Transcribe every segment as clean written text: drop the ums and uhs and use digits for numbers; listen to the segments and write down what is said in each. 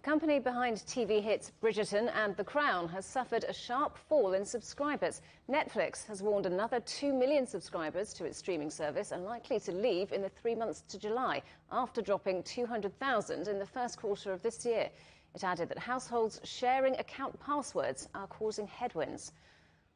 The company behind TV hits Bridgerton and The Crown has suffered a sharp fall in subscribers. Netflix has warned another 2 million subscribers to its streaming service are likely to leave in the 3 months to July, after dropping 200,000 in the first quarter of this year. It added that households sharing account passwords are causing headwinds.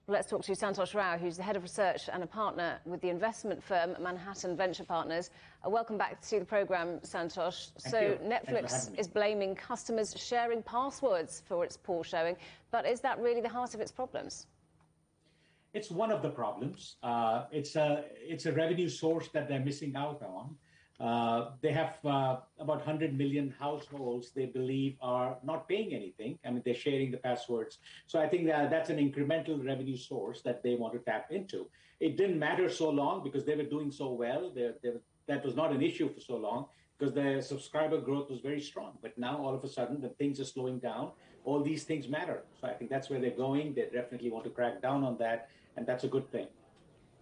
Well, let's talk to Santosh Rao, who's the head of research and a partner with the investment firm Manhattan Venture Partners. Welcome back to the programme, Santosh. Thank you. Netflix is blaming customers sharing passwords for its poor showing, but is that really the heart of its problems? It's one of the problems. It's a revenue source that they're missing out on. They have about 100 million households they believe are not paying anything. I mean, they're sharing the passwords. So I think that's an incremental revenue source that they want to tap into. It didn't matter so long because they were doing so well. That was not an issue for so long because their subscriber growth was very strong. But now all of a sudden, when things are slowing down, all these things matter. So I think that's where they're going. They definitely want to crack down on that, and that's a good thing.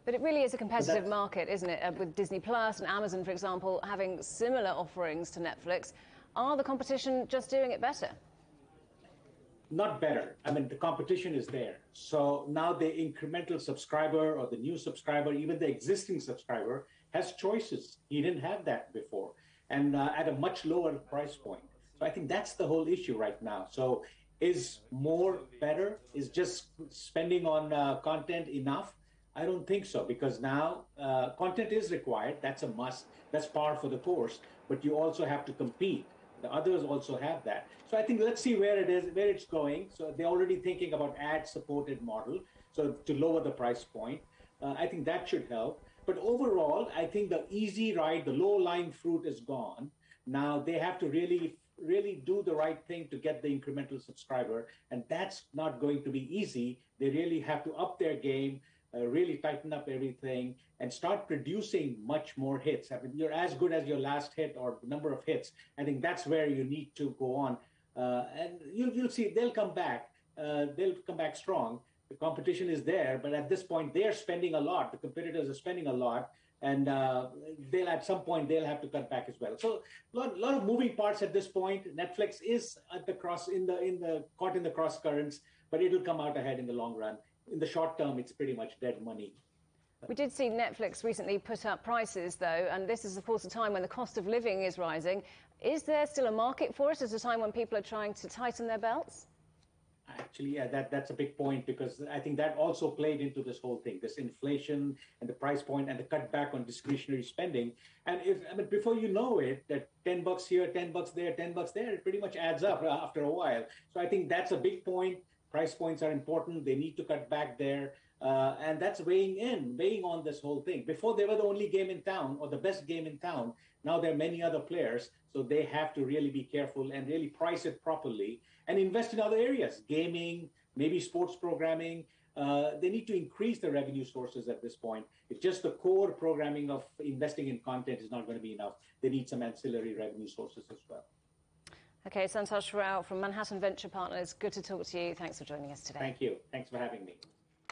But it really is a competitive market, isn't it? With Disney Plus and Amazon, for example, having similar offerings to Netflix. Are the competition just doing it better? Not better. I mean, the competition is there. So now the incremental subscriber or the new subscriber, even the existing subscriber, has choices. He didn't have that before, and at a much lower price point. So I think that's the whole issue right now. So is more better? Is just spending on content enough? I don't think so, because now content is required. That's a must. That's par for the course. But you also have to compete. The others also have that. So I think let's see where it is, where it's going. So they're already thinking about ad-supported model, so to lower the price point. I think that should help. But overall, I think the easy ride, the low-lying fruit is gone. Now they have to really do the right thing to get the incremental subscriber, and that's not going to be easy. They really have to up their game. Really tighten up everything and start producing much more hits. I mean, you're as good as your last hit or number of hits. I think that's where you need to go on. And you'll see they'll come back. They'll come back strong. The competition is there, but at this point, they're spending a lot. The competitors are spending a lot, and they'll at some point they'll have to cut back as well. So a lot of moving parts at this point. Netflix is at the caught in the cross currents, but it'll come out ahead in the long run. In the short term, it's pretty much dead money. We did see Netflix recently put up prices, though, and this is, of course, a time when the cost of living is rising. Is there still a market for it at a time when people are trying to tighten their belts? Actually, yeah, that's a big point, because I think that also played into this whole thing, this inflation and the price point and the cutback on discretionary spending. And before you know it, that $10 here, $10 there, $10 there, it pretty much adds up after a while. So I think that's a big point. Price points are important. They need to cut back there. And that's weighing on this whole thing. Before, they were the only game in town or the best game in town. Now there are many other players. So they have to really be careful and really price it properly and invest in other areas, gaming, maybe sports programming. They need to increase the revenue sources at this point. It's just the core programming of investing in content is not going to be enough. They need some ancillary revenue sources as well. OK, Santosh Rao from Manhattan Venture Partners, good to talk to you. Thanks for joining us today. Thank you. Thanks for having me.